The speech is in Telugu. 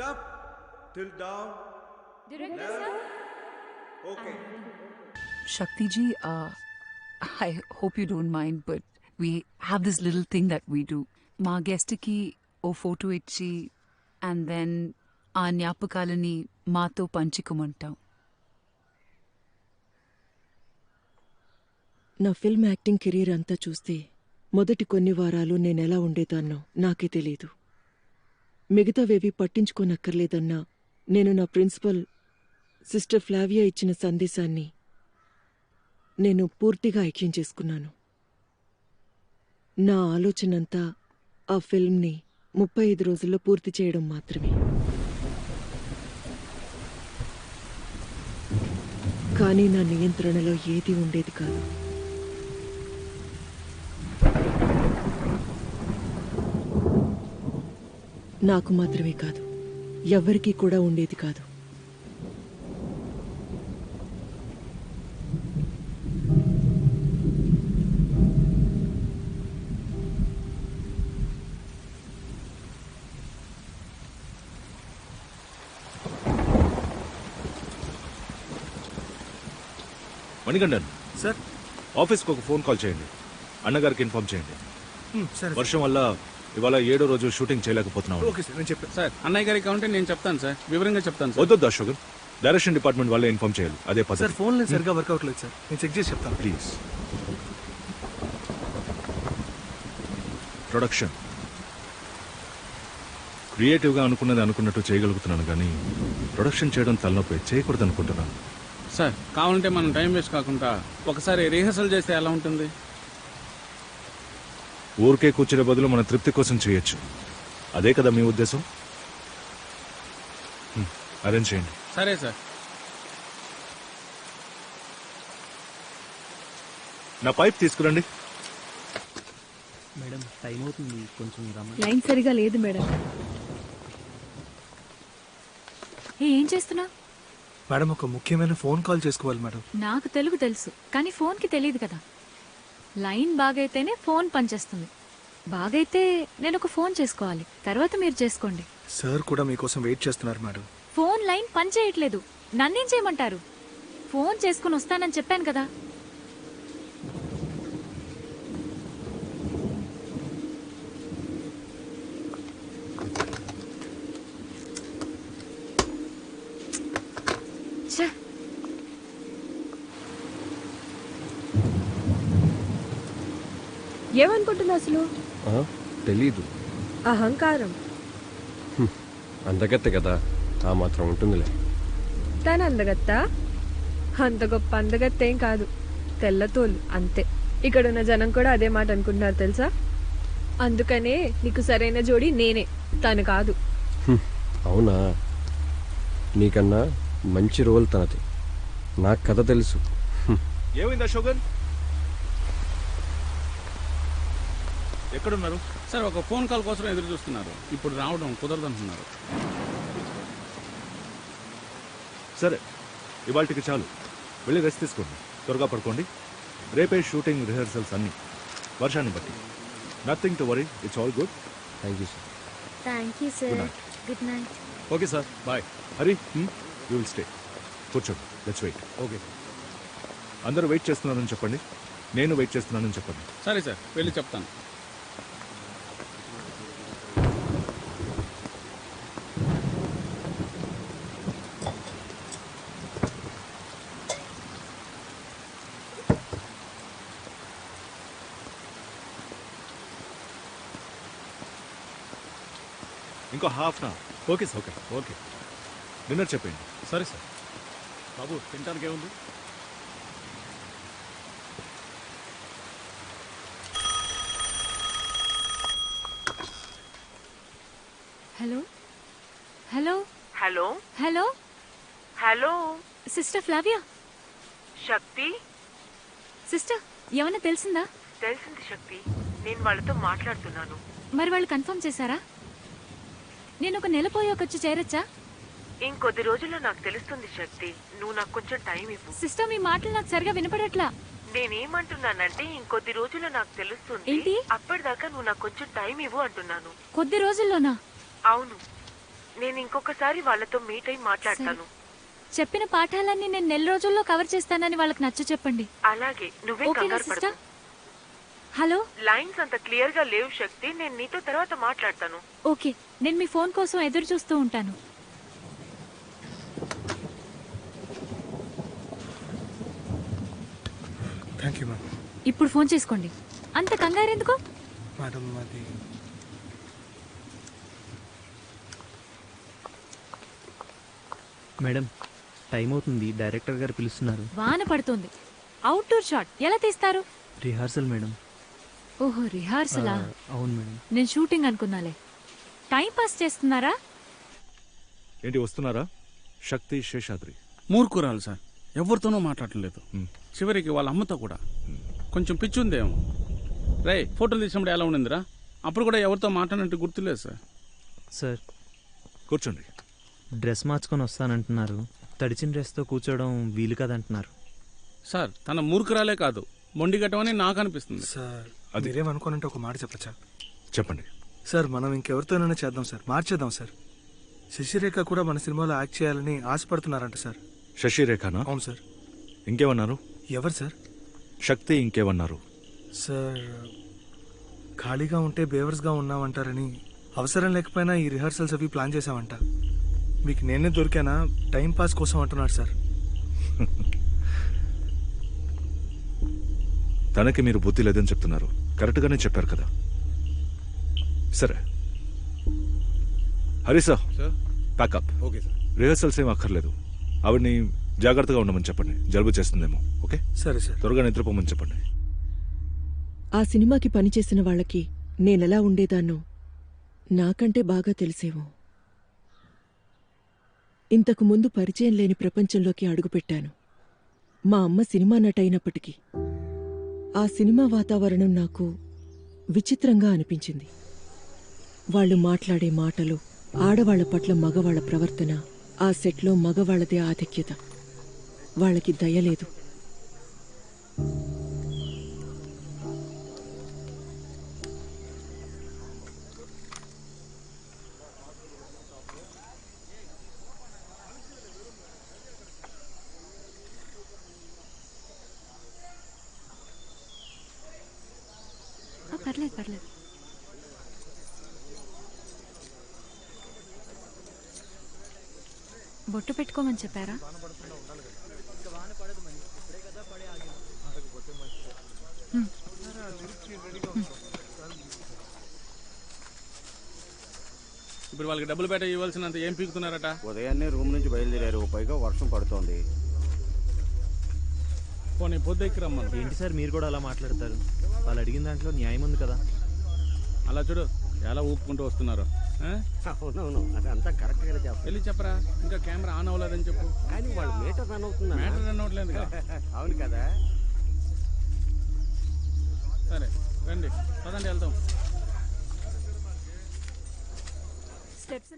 up, till down. Director sir. Okay. Shakti ji, I hope you don't mind, but we have this little thing that we do. మా గెస్ట్కి ఓ ఫోటో ఇచ్చి అండ్ దెన్ ఆ జ్ఞాపకాలని మాతో పంచుకోమంటాం. నా ఫిల్మ్ యాక్టింగ్ కెరీర్ అంతా చూస్తే మొదటి కొన్ని వారాలు నేనెలా ఉండేదాన్నో నాకే తెలీదు. మిగతావేవి పట్టించుకోనక్కర్లేదన్నా నేను నా ప్రిన్సిపల్ సిస్టర్ ఫ్లావియా ఇచ్చిన సందేశాన్ని నేను పూర్తిగా ఐక్యం చేసుకున్నాను. నా ఆలోచనంతా ఆ ఫిల్మ్ని 35 రోజుల్లో పూర్తి చేయడం మాత్రమే. కానీ నా నియంత్రణలో ఏదీ ఉండేది కాదు. నాకు మాత్రమే కాదు, ఎవ్వరికీ కూడా ఉండేది కాదు. మణికంఠన్ సార్, ఆఫీస్కి ఒక ఫోన్ కాల్ చేయండి, అన్నగారికి ఇన్ఫార్మ్ చేయండి. సరే. వర్షం వల్ల ఇవాళ 7వ రోజు షూటింగ్ చేయలేకపోతున్నాం. ఓకే సార్, నేను చెప్పాను సార్. అన్నయ్య గారికి కావాలంటే నేను చెప్తాను సార్, వివరంగా చెప్తాను సార్. వద్దు అశోక్, డైరెక్షన్ డిపార్ట్మెంట్ వాళ్ళే ఇన్ఫార్మ్ చేయాలి. అదే సార్. పద్ధతి. ఫోన్ లేదు, సరిగా వర్క్ అవ్వట్లేదు సార్, నేను చెక్ చేసి చెప్తాను. ప్లీజ్. ప్రొడక్షన్ క్రియేటివ్గా అనుకున్నది అనుకున్నట్టు చేయగలుగుతున్నాను, కానీ ప్రొడక్షన్ చేయడం తలనొప్పి, చేయకూడదు అనుకుంటున్నాను. సార్ కావాలంటే మనం టైం వేస్ట్ కాకుండా ఒకసారి రిహర్సల్ చేస్తే ఎలా ఉంటుంది? ఊరికే కూర్చునే బదులు మన తృప్తి కోసం చేయొచ్చు. అదే కదా మీ ఉద్దేశం? అరేంజ్ చేయండి. సరే సార్. నా పైప్ తీసుకురండి. మేడం టైం అవుతుంది, కొంచెం రమ్మని. లైన్ సరిగా లేదు మేడం. ఏం చేస్తున్నా? మేడం, ఒక ముఖ్యమైన ఫోన్ కాల్ చేసుకోవాలి మేడం. నాకు తెలుగు తెలుసు, కానీ ఫోన్కి తెలియదు కదా. లైన్ బాగైతేనే ఫోన్ పనిచేస్తుంది. బాగైతే నేను ఒక ఫోన్ చేసుకోవాలి, తర్వాత మీరు చేసుకోండి. సార్ కూడా మీకోసం వెయిట్ చేస్తున్నారు మేడం. ఫోన్ లైన్ పని చేయట్లేదు, నన్నేం చేయమంటారు? ఫోన్ చేసుకుని వస్తానని చెప్పాను కదా. ఛే! ఏమనుకుంటున్నా అసలు? తెలీదు. అహంకారం. అందగత్తే కదా, ఆ మాత్రం ఉంటుందిలే. తన అందగత్త అంత గొప్ప అందగత్తేం కాదు, తెల్లతోలు అంతే. ఇక్కడున్న జనం కూడా అదే మాట అనుకుంటున్నారు తెలుసా. అందుకనే నీకు సరైన జోడి నేనే, తను కాదు. అవునా? నీకన్నా మంచి రోల్ తనది, నాకు కథ తెలుసు. ఏమైంది అశోకన్? ఎక్కడున్నారు? సార్ ఒక ఫోన్ కాల్ కోసం ఎదురు చూస్తున్నారు, ఇప్పుడు రావడం కుదరదంటున్నారు. సరే, ఇవాళకి చాలు, వెళ్ళి రెస్ట్ తీసుకోండి, త్వరగా పడుకోండి. రేపే షూటింగ్ రిహర్సల్స్ అన్నీ, వర్షాన్ని బట్టి. Nothing to worry, it's all good. Thank you sir. Thank you sir. Good night. Okay sir, bye. Hari, you will stay. కూర్చోండి, లెట్స్ వెయిట్. ఓకే, అందరూ వెయిట్ చేస్తున్నారని చెప్పండి, నేను వెయిట్ చేస్తున్నానని చెప్పండి. సరే సార్, వెళ్ళి చెప్తాను. ఇంకో half an hour. Okay sir. Okay okay, dinner చెప్పండి. సరే సార్. బాబు తినడానికి ఏముంది? Hello hello hello hello hello sister Flavia. Shakti, sister ఏమన్నా తెలిసిందా? తెలిసింది శక్తి, నేను వాళ్ళతో మాట్లాడుతున్నాను. మరి వాళ్ళు కన్ఫర్మ్ చేశారా? నేను ఒక నెల పోయాక వచ్చి చేరొచ్చా? ఇంకొద్ది రోజుల్లో నాకు తెలుస్తుంది శక్తి, నువ్వు నాకు కొంచెం టైం ఇవ్వు. సిస్టర్ మీ మాటలు నాకు సరిగా వినపడట్లా. నేనేమంటున్నానంటే ఇంకొద్ది రోజుల్లో నాకు తెలుస్తుంది. ఏంటి? అప్పటిదాకా నువ్వు నాకు కొంచెం టైం ఇవ్వు అంటున్నాను. కొద్ది రోజుల్లోనా? అవును. నేను ఇంకొకసారి వాళ్ళతో మీట్ అయి మాట్లాడతాను. చెప్పిన పాఠాలన్నీ నేను నెల రోజుల్లో కవర్ చేస్తానని వాళ్ళకి నచ్చ చెప్పండి. అలాగే, నువ్వే ఓకేనా కంగారు పడకు. సిస్టర్? హలో, లైన్స్ అంత క్లియర్ గా లేవు శక్తి. నేను నీతో తర్వాత మాట్లాడతాను. ఓకే, నేను మీ ఫోన్ కోసం ఎదురు చూస్తూ ఉంటాను. Thank you ma'am. ఇప్పుడు ఫోన్ చేసుకోండి. అంత కంగారు ఎందుకు? మేడం అది మేడం టైం అవుతుంది, డైరెక్టర్ గారు పిలుస్తున్నారు. వాన పడుతుంది. అవుట్డోర్ షాట్ ఎలా తీస్తారు? Rehearsal madam. ఓహో, రిహార్సలా? అవును మేడం. నేను షూటింగ్ అనుకున్నాలే. టైం పాస్ చేస్తున్నారా? ఏంటి వస్తున్నారా? శక్తి, శేషాద్రి. మూర్ఖురాలు సార్, ఎవరితోనూ మాట్లాడలేదు. చివరికి వాళ్ళ అమ్మతో కూడా. కొంచెం పిచ్చి ఉందేమో. రే, ఫోటోలు తీసినప్పుడు ఎలా ఉండిందిరా? అప్పుడు కూడా ఎవరితో మాట్లాడినట్టు గుర్తులేదు సార్. సార్ కూర్చోండి. డ్రెస్ మార్చుకొని వస్తానంటున్నారు. తడిచిన డ్రెస్తో కూర్చోవడం వీలు కదంటున్నారు. సార్, తన మూర్ఖురాలే కాదు, మొండిగట్టమని నాకు అనిపిస్తుంది. సార్ మీరేమనుకోనంటే ఒక మాట చెప్పచ్చా? చెప్పండి సార్. మనం ఇంకెవరితోనైనా చేద్దాం సార్, మార్చేద్దాం సార్. శశిరేఖ కూడా మన సినిమాలో యాక్ట్ చేయాలని ఆశపడుతున్నారంట సార్. శశిరేఖనా? అవును సార్. ఇంకేమన్నారు? ఎవరు సార్? శక్తి ఇంకేమన్నారు? సార్ ఖాళీగా ఉంటే బేవర్స్గా ఉన్నామంటారని అవసరం లేకపోయినా ఈ రిహార్సల్స్ అవి ప్లాన్ చేశామంట. మీకు నేనే దొరికానా టైం పాస్ కోసం అంటున్నాడు సార్. తనకి మీరు బుద్ధి లేదని చెప్తున్నారు. కరెక్ట్గానే చెప్పారు కదా. సరే హరిసా, ప్యాకప్. Okay sir. రిహర్సల్స్ ఏం అక్కర్లేదు. ఆవిడ్ని జాగ్రత్తగా ఉండమని చెప్పండి, జలుబు చేస్తుందేమో. ఓకే సరే సార్. త్వరగా నిద్రపోమని చెప్పండి. ఆ సినిమాకి పనిచేసిన వాళ్ళకి నేనెలా ఉండేదాన్నో నాకంటే బాగా తెలిసేమో. ఇంతకు ముందు పరిచయం లేని ప్రపంచంలోకి అడుగుపెట్టాను. మా అమ్మ సినిమా నటైనప్పటికీ ఆ సినిమా వాతావరణం నాకు విచిత్రంగా అనిపించింది. వాళ్ళు మాట్లాడే మాటలు, ఆడవాళ్ల పట్ల మగవాళ్ల ప్రవర్తన, ఆ సెట్లో మగవాళ్లదే ఆధిక్యత. వాళ్ళకి దయలేదు. పర్లేదు పర్లేదు. బొట్టు పెట్టుకోమని చెప్పారా? ఇప్పుడు వాళ్ళకి డబ్బులు బయట ఇవ్వాల్సినంత ఏం పీకుతున్నారట? ఉదయాన్నే రూమ్ నుంచి బయలుదేరారు, పైగా వర్షం పడుతోంది. పోనీ పొద్దుకి రమ్మను. ఏంటి సార్ మీరు కూడా అలా మాట్లాడతారు? వాళ్ళు అడిగిన దాంట్లో న్యాయం ఉంది కదా. అలా చూడు ఎలా ఊపుకుంటూ వస్తున్నారు. అవునవును, అది అంతా కరెక్ట్ గానే చెప్పాలి. వెళ్ళి చెప్పరా, ఇంకా కెమెరా ఆన్ అవ్వలేదని చెప్పు. కానీ వాళ్ళు మీటర్ రన్ అవుతున్నా. మ్యాటర్ రన్ అవ్వట్లేదు. అవును కదా. సరే రండి, పదండి వెళ్దాం. స్టెప్స్